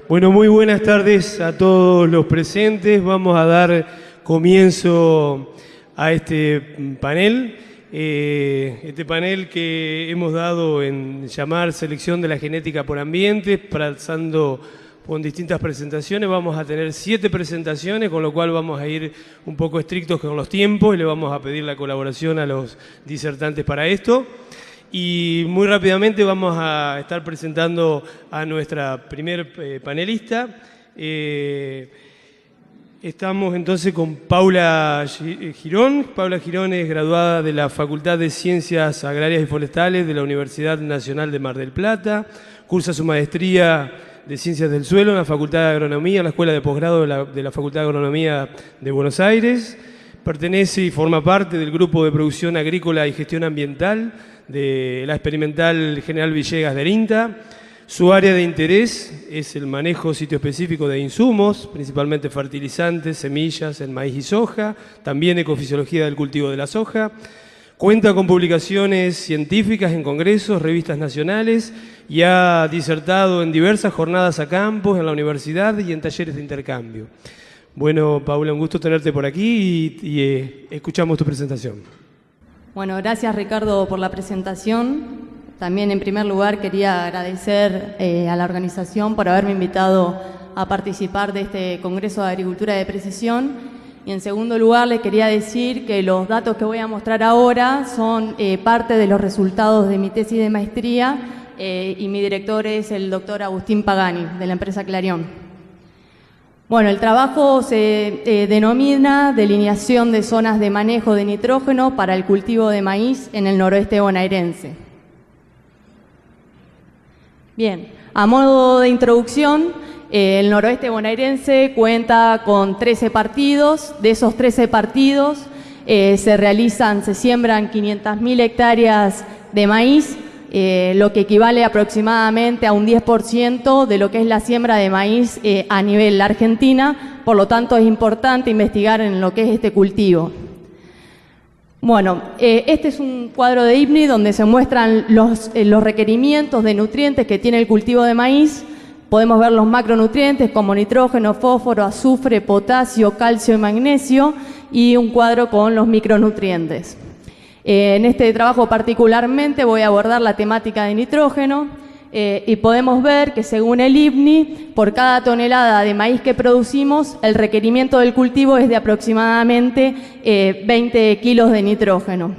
Bueno, muy buenas tardes a todos los presentes. Vamos a dar comienzo a este panel. Este panel que hemos dado en llamar Selección de la Genética por Ambiente, pasando con distintas presentaciones. Vamos a tener 7 presentaciones, con lo cual vamos a ir un poco estrictos con los tiempos y le vamos a pedir la colaboración a los disertantes para esto. Y muy rápidamente vamos a estar presentando a nuestra primer panelista. Estamos entonces con Paula Girón. Paula Girón es graduada de la Facultad de Ciencias Agrarias y Forestales de la Universidad Nacional de Mar del Plata. Cursa su maestría de Ciencias del Suelo en la Facultad de Agronomía, en la Escuela de Posgrado de la Facultad de Agronomía de Buenos Aires. Pertenece y forma parte del Grupo de Producción Agrícola y Gestión Ambiental de la Experimental General Villegas de INTA. Su área de interés es el manejo sitio específico de insumos, principalmente fertilizantes, semillas en maíz y soja, también ecofisiología del cultivo de la soja. Cuenta con publicaciones científicas en congresos, revistas nacionales y ha disertado en diversas jornadas a campos en la universidad y en talleres de intercambio. Bueno, Paula, un gusto tenerte por aquí y escuchamos tu presentación. Bueno, gracias Ricardo por la presentación. También en primer lugar quería agradecer a la organización por haberme invitado a participar de este Congreso de Agricultura de Precisión. Y en segundo lugar les quería decir que los datos que voy a mostrar ahora son parte de los resultados de mi tesis de maestría y mi director es el doctor Agustín Pagani de la empresa Clarion. Bueno, el trabajo se denomina Delineación de zonas de manejo de nitrógeno para el cultivo de maíz en el noroeste bonaerense. Bien, a modo de introducción, el noroeste bonaerense cuenta con 13 partidos. De esos 13 partidos se siembran 500.000 hectáreas de maíz, lo que equivale aproximadamente a un 10% de lo que es la siembra de maíz a nivel Argentina. Por lo tanto, es importante investigar en lo que es este cultivo. Bueno, este es un cuadro de IPNI donde se muestran los requerimientos de nutrientes que tiene el cultivo de maíz. Podemos ver los macronutrientes como nitrógeno, fósforo, azufre, potasio, calcio y magnesio, y un cuadro con los micronutrientes. En este trabajo particularmente voy a abordar la temática de nitrógeno y podemos ver que según el IPNI, por cada tonelada de maíz que producimos, el requerimiento del cultivo es de aproximadamente 20 kilos de nitrógeno.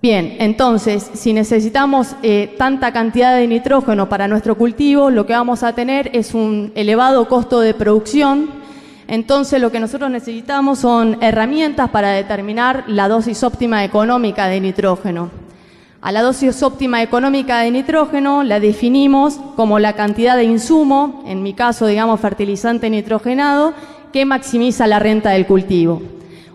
Bien, entonces, si necesitamos tanta cantidad de nitrógeno para nuestro cultivo, lo que vamos a tener es un elevado costo de producción. Entonces, lo que nosotros necesitamos son herramientas para determinar la dosis óptima económica de nitrógeno. A la dosis óptima económica de nitrógeno la definimos como la cantidad de insumo, en mi caso, digamos, fertilizante nitrogenado, que maximiza la renta del cultivo.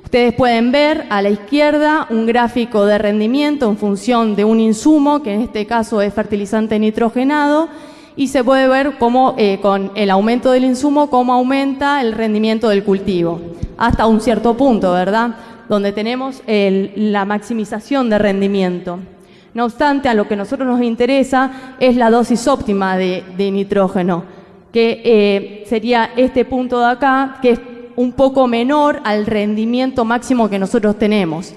Ustedes pueden ver a la izquierda un gráfico de rendimiento en función de un insumo, que en este caso es fertilizante nitrogenado, y se puede ver cómo con el aumento del insumo, cómo aumenta el rendimiento del cultivo, hasta un cierto punto, ¿verdad?, donde tenemos la maximización de rendimiento. No obstante, a lo que a nosotros nos interesa es la dosis óptima de nitrógeno, que sería este punto de acá, que es un poco menor al rendimiento máximo que nosotros tenemos.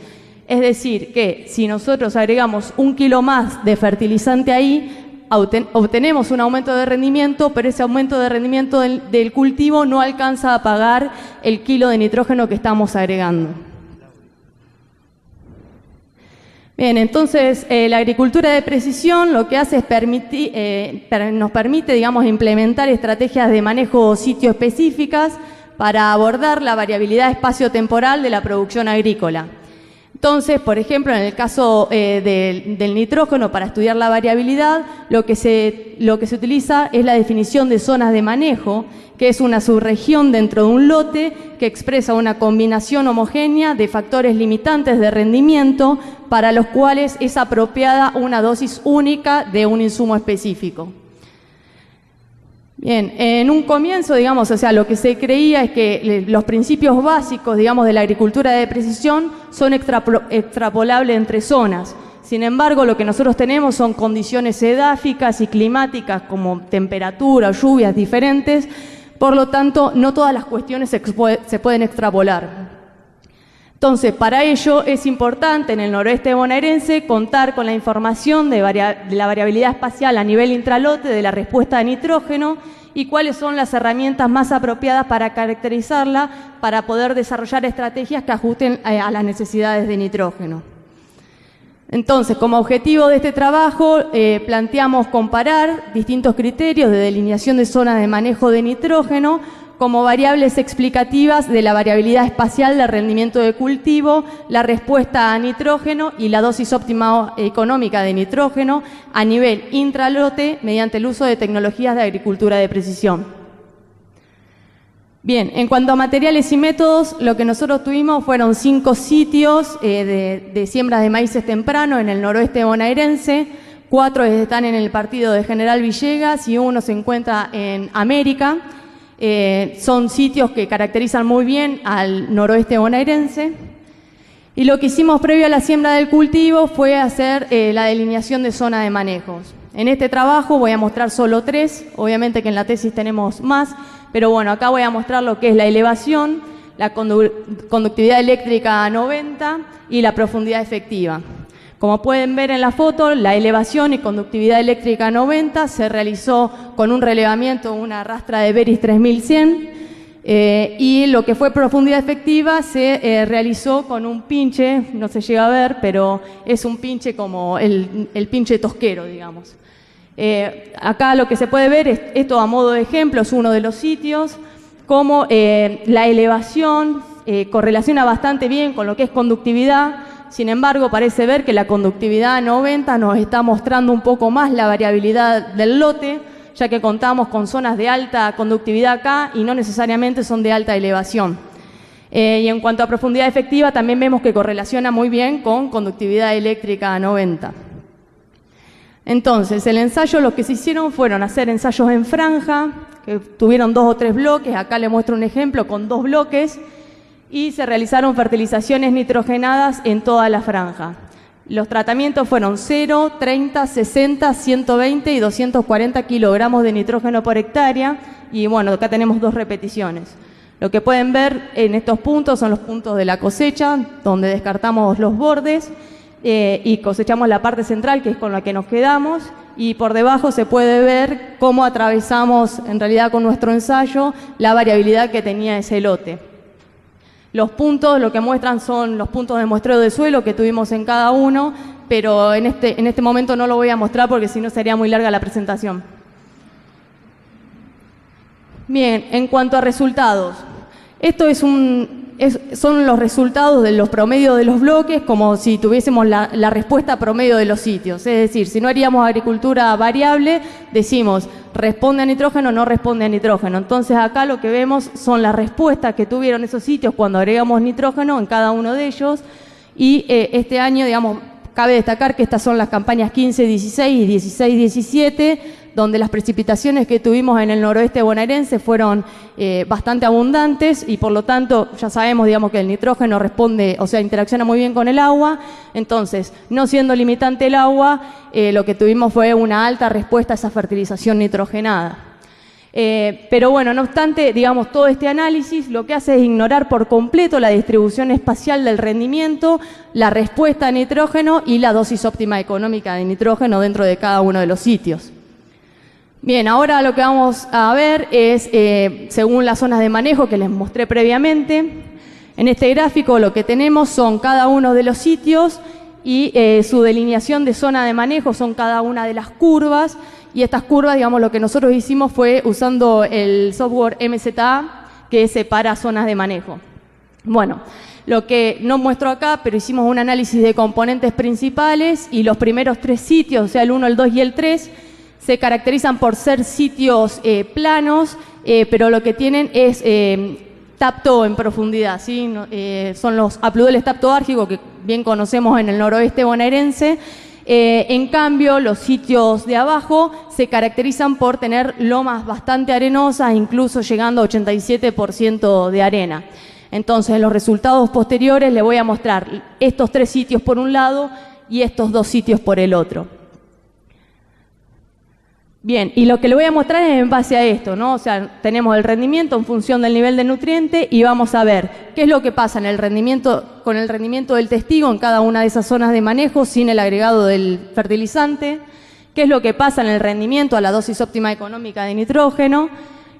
Es decir, que si nosotros agregamos 1 kilo más de fertilizante ahí, obtenemos un aumento de rendimiento, pero ese aumento de rendimiento del cultivo no alcanza a pagar el kilo de nitrógeno que estamos agregando. Bien, entonces la agricultura de precisión lo que hace es nos permite, digamos, implementar estrategias de manejo sitio específicas para abordar la variabilidad espacio-temporal de la producción agrícola. Entonces, por ejemplo, en el caso del nitrógeno, para estudiar la variabilidad, lo que se utiliza es la definición de zonas de manejo, que es una subregión dentro de un lote que expresa una combinación homogénea de factores limitantes de rendimiento para los cuales es apropiada una dosis única de un insumo específico. Bien, en un comienzo, digamos, o sea, lo que se creía es que los principios básicos, digamos, de la agricultura de precisión son extrapolables entre zonas. Sin embargo, lo que nosotros tenemos son condiciones edáficas y climáticas como temperatura o lluvias diferentes, por lo tanto, no todas las cuestiones se pueden extrapolar. Entonces, para ello es importante en el noroeste bonaerense contar con la información de la variabilidad espacial a nivel intralote de la respuesta de nitrógeno y cuáles son las herramientas más apropiadas para caracterizarla, para poder desarrollar estrategias que ajusten a las necesidades de nitrógeno. Entonces, como objetivo de este trabajo, planteamos comparar distintos criterios de delineación de zonas de manejo de nitrógeno como variables explicativas de la variabilidad espacial del rendimiento de cultivo, la respuesta a nitrógeno y la dosis óptima económica de nitrógeno a nivel intralote mediante el uso de tecnologías de agricultura de precisión. Bien, en cuanto a materiales y métodos, lo que nosotros tuvimos fueron 5 sitios de siembras de maíces temprano en el noroeste bonaerense, 4 están en el partido de General Villegas y 1 se encuentra en América. Son sitios que caracterizan muy bien al noroeste bonaerense. Y lo que hicimos previo a la siembra del cultivo fue hacer la delineación de zona de manejos. En este trabajo voy a mostrar solo 3, obviamente que en la tesis tenemos más, pero bueno, acá voy a mostrar lo que es la elevación, la conductividad eléctrica a 90 y la profundidad efectiva. Como pueden ver en la foto, la elevación y conductividad eléctrica a 90 se realizó con un relevamiento, una rastra de Veris 3100, y lo que fue profundidad efectiva se realizó con un pinche, no se llega a ver, pero es un pinche como el pinche tosquero, digamos. Acá lo que se puede ver es esto a modo de ejemplo, es uno de los sitios, como la elevación correlaciona bastante bien con lo que es conductividad. Sin embargo, parece ver que la conductividad a 90 nos está mostrando un poco más la variabilidad del lote, ya que contamos con zonas de alta conductividad acá y no necesariamente son de alta elevación. Y en cuanto a profundidad efectiva, también vemos que correlaciona muy bien con conductividad eléctrica a 90. Entonces, el ensayo, lo que se hicieron fueron hacer ensayos en franja, que tuvieron 2 o 3 bloques, acá les muestro un ejemplo con 2 bloques, y se realizaron fertilizaciones nitrogenadas en toda la franja. Los tratamientos fueron 0, 30, 60, 120 y 240 kilogramos de nitrógeno por hectárea, y bueno, acá tenemos 2 repeticiones. Lo que pueden ver en estos puntos son los puntos de la cosecha, donde descartamos los bordes y cosechamos la parte central, que es con la que nos quedamos, y por debajo se puede ver cómo atravesamos en realidad con nuestro ensayo la variabilidad que tenía ese lote. Los puntos lo que muestran son los puntos de muestreo de suelo que tuvimos en cada uno, pero en este momento no lo voy a mostrar porque si no sería muy larga la presentación. Bien, en cuanto a resultados, esto son los resultados de los promedios de los bloques, como si tuviésemos la respuesta promedio de los sitios. Es decir, si no haríamos agricultura variable, decimos responde a nitrógeno, no responde a nitrógeno. Entonces acá lo que vemos son las respuestas que tuvieron esos sitios cuando agregamos nitrógeno en cada uno de ellos. Y este año, digamos, cabe destacar que estas son las campañas 15-16 y 16-17, donde las precipitaciones que tuvimos en el noroeste bonaerense fueron bastante abundantes y por lo tanto ya sabemos, digamos, que el nitrógeno responde, o sea, interacciona muy bien con el agua. Entonces, no siendo limitante el agua, lo que tuvimos fue una alta respuesta a esa fertilización nitrogenada. Pero bueno, no obstante, digamos, todo este análisis lo que hace es ignorar por completo la distribución espacial del rendimiento, la respuesta a nitrógeno y la dosis óptima económica de nitrógeno dentro de cada uno de los sitios. Bien, ahora lo que vamos a ver es, según las zonas de manejo que les mostré previamente, en este gráfico lo que tenemos son cada uno de los sitios y su delineación de zona de manejo son cada una de las curvas, y estas curvas, digamos, lo que nosotros hicimos fue usando el software MZA que separa zonas de manejo. Bueno, lo que no muestro acá, pero hicimos un análisis de componentes principales y los primeros 3 sitios, o sea, el 1, el 2 y el 3, se caracterizan por ser sitios planos, pero lo que tienen es tapto en profundidad, ¿sí? Son los apludeles taptoárgicos que bien conocemos en el noroeste bonaerense. En cambio, los sitios de abajo se caracterizan por tener lomas bastante arenosas, incluso llegando a 87% de arena. Entonces, en los resultados posteriores les voy a mostrar estos 3 sitios por un lado y estos 2 sitios por el otro. Bien, y lo que le voy a mostrar es en base a esto, ¿no? O sea, tenemos el rendimiento en función del nivel de nutriente y vamos a ver qué es lo que pasa en el rendimiento, con el rendimiento del testigo en cada una de esas zonas de manejo sin el agregado del fertilizante, qué es lo que pasa en el rendimiento a la dosis óptima económica de nitrógeno,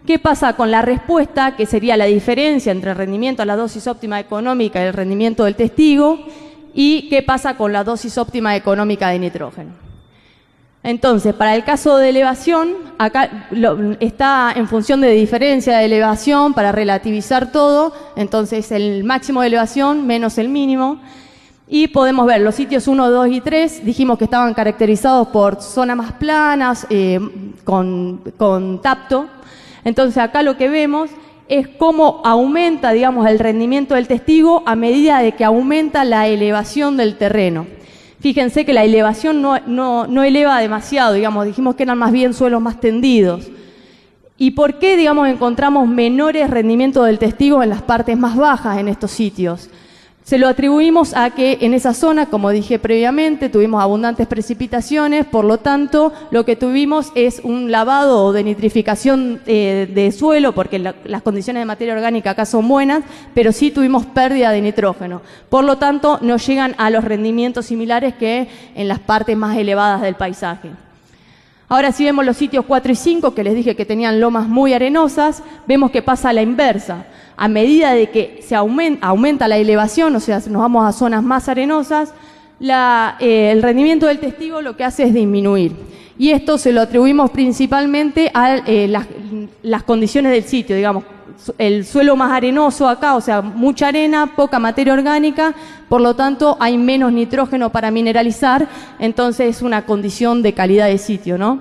qué pasa con la respuesta, que sería la diferencia entre el rendimiento a la dosis óptima económica y el rendimiento del testigo, y qué pasa con la dosis óptima económica de nitrógeno. Entonces, para el caso de elevación, acá está en función de diferencia de elevación para relativizar todo, entonces el máximo de elevación menos el mínimo, y podemos ver los sitios 1, 2 y 3, dijimos que estaban caracterizados por zonas más planas, con tapto. Entonces acá lo que vemos es cómo aumenta, digamos, el rendimiento del testigo a medida de que aumenta la elevación del terreno. Fíjense que la elevación no eleva demasiado, digamos, dijimos que eran más bien suelos más tendidos. ¿Y por qué, digamos, encontramos menores rendimientos del testigo en las partes más bajas en estos sitios? Se lo atribuimos a que en esa zona, como dije previamente, tuvimos abundantes precipitaciones, por lo tanto, lo que tuvimos es un lavado o denitrificación de suelo, porque las condiciones de materia orgánica acá son buenas, pero sí tuvimos pérdida de nitrógeno. Por lo tanto, no llegan a los rendimientos similares que en las partes más elevadas del paisaje. Ahora si vemos los sitios 4 y 5, que les dije que tenían lomas muy arenosas, vemos que pasa a la inversa. A medida de que se aumenta la elevación, o sea, nos vamos a zonas más arenosas, el rendimiento del testigo lo que hace es disminuir. Y esto se lo atribuimos principalmente a las condiciones del sitio, digamos, el suelo más arenoso acá, o sea, mucha arena, poca materia orgánica, por lo tanto hay menos nitrógeno para mineralizar, entonces es una condición de calidad de sitio, ¿no?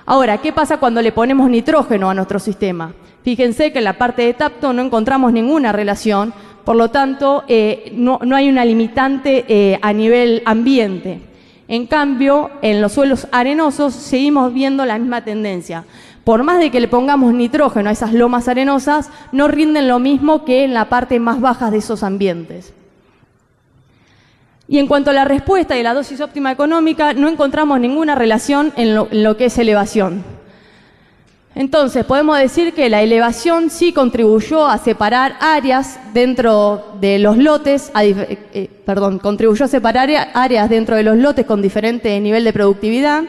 Ahora, ¿qué pasa cuando le ponemos nitrógeno a nuestro sistema? Fíjense que en la parte de tapto no encontramos ninguna relación, por lo tanto no hay una limitante a nivel ambiente. En cambio, en los suelos arenosos seguimos viendo la misma tendencia. Por más de que le pongamos nitrógeno a esas lomas arenosas, no rinden lo mismo que en la parte más baja de esos ambientes. Y en cuanto a la respuesta y la dosis óptima económica, no encontramos ninguna relación en lo que es elevación. Entonces, podemos decir que la elevación sí contribuyó a separar áreas dentro de los lotes, contribuyó a separar áreas dentro de los lotes con diferente nivel de productividad,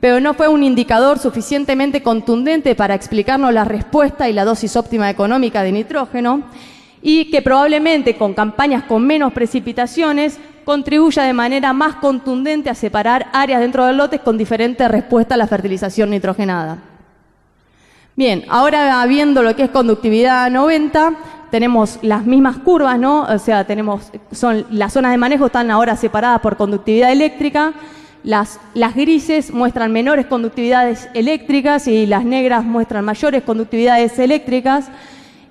pero no fue un indicador suficientemente contundente para explicarnos la respuesta y la dosis óptima económica de nitrógeno, y que probablemente con campañas con menos precipitaciones contribuya de manera más contundente a separar áreas dentro de lotes con diferente respuesta a la fertilización nitrogenada. Bien, ahora viendo lo que es conductividad 90, tenemos las mismas curvas, ¿no? O sea, las zonas de manejo están ahora separadas por conductividad eléctrica, las grises muestran menores conductividades eléctricas y las negras muestran mayores conductividades eléctricas.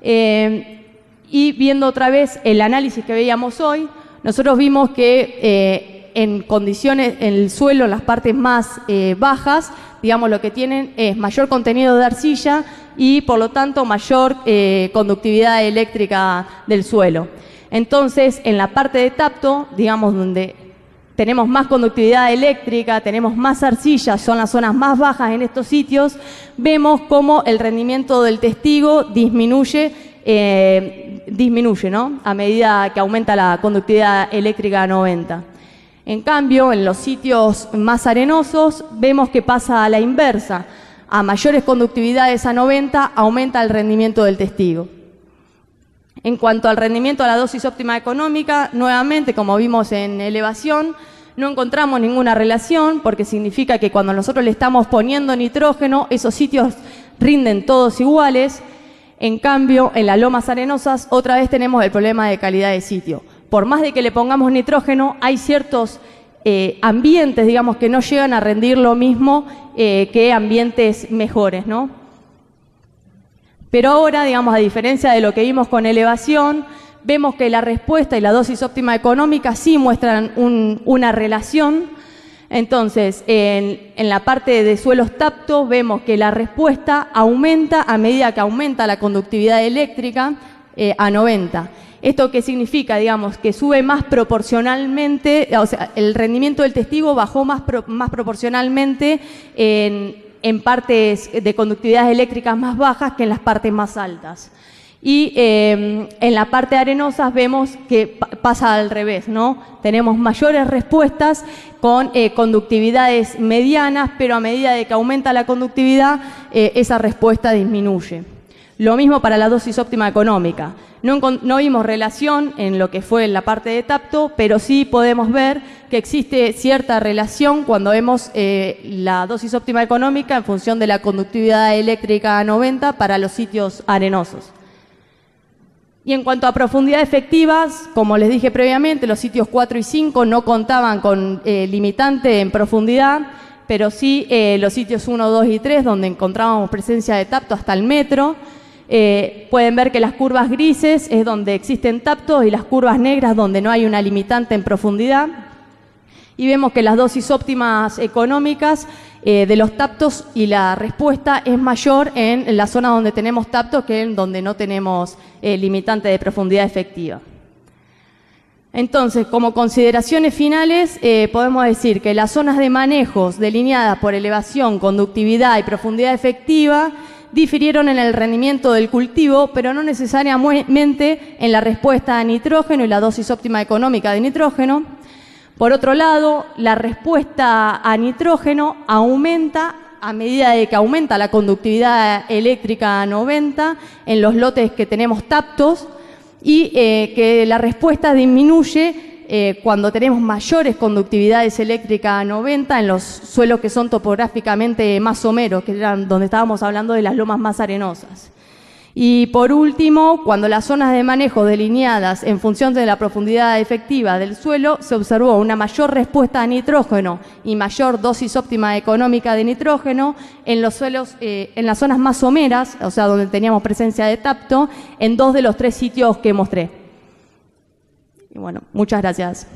Y viendo otra vez el análisis que veíamos hoy, nosotros vimos que en condiciones, en el suelo, en las partes más bajas, digamos, lo que tienen es mayor contenido de arcilla y, por lo tanto, mayor conductividad eléctrica del suelo. Entonces, en la parte de tapto, digamos, donde tenemos más conductividad eléctrica, tenemos más arcilla, son las zonas más bajas en estos sitios, vemos cómo el rendimiento del testigo disminuye, ¿no? A medida que aumenta la conductividad eléctrica a 90. En cambio, en los sitios más arenosos, vemos que pasa a la inversa. A mayores conductividades a 90, aumenta el rendimiento del testigo. En cuanto al rendimiento a la dosis óptima económica, nuevamente, como vimos en elevación, no encontramos ninguna relación, porque significa que cuando nosotros le estamos poniendo nitrógeno, esos sitios rinden todos iguales. En cambio, en las lomas arenosas, otra vez tenemos el problema de calidad de sitio. Por más de que le pongamos nitrógeno, hay ciertos ambientes, digamos, que no llegan a rendir lo mismo que ambientes mejores, ¿no? Pero ahora, digamos, a diferencia de lo que vimos con elevación, vemos que la respuesta y la dosis óptima económica sí muestran una relación. Entonces, en la parte de suelos taptos vemos que la respuesta aumenta a medida que aumenta la conductividad eléctrica a 90. ¿Esto qué significa? Digamos, que sube más proporcionalmente, o sea, el rendimiento del testigo bajó más proporcionalmente en partes de conductividades eléctricas más bajas que en las partes más altas. Y en la parte arenosas vemos que pasa al revés, ¿no? Tenemos mayores respuestas con conductividades medianas, pero a medida de que aumenta la conductividad, esa respuesta disminuye. Lo mismo para la dosis óptima económica. No vimos relación en lo que fue la parte de Tapto, pero sí podemos ver que existe cierta relación cuando vemos la dosis óptima económica en función de la conductividad eléctrica a 90 para los sitios arenosos. Y en cuanto a profundidad efectivas, como les dije previamente, los sitios 4 y 5 no contaban con limitante en profundidad, pero sí los sitios 1, 2 y 3, donde encontrábamos presencia de Tapto hasta el metro. Pueden ver que las curvas grises es donde existen Taptos y las curvas negras donde no hay una limitante en profundidad. Y vemos que las dosis óptimas económicas de los Taptos y la respuesta es mayor en la zona donde tenemos Taptos que en donde no tenemos limitante de profundidad efectiva. Entonces, como consideraciones finales, podemos decir que las zonas de manejos delineadas por elevación, conductividad y profundidad efectiva difirieron en el rendimiento del cultivo, pero no necesariamente en la respuesta a nitrógeno y la dosis óptima económica de nitrógeno. Por otro lado, la respuesta a nitrógeno aumenta a medida de que aumenta la conductividad eléctrica a 90 en los lotes que tenemos Taptos y que la respuesta disminuye cuando tenemos mayores conductividades eléctricas a 90 en los suelos que son topográficamente más someros, que eran donde estábamos hablando de las lomas más arenosas. Y por último, cuando las zonas de manejo delineadas en función de la profundidad efectiva del suelo, se observó una mayor respuesta a nitrógeno y mayor dosis óptima económica de nitrógeno en los suelos, en las zonas más someras, o sea, donde teníamos presencia de Tapto, en 2 de los 3 sitios que mostré. Y bueno, muchas gracias.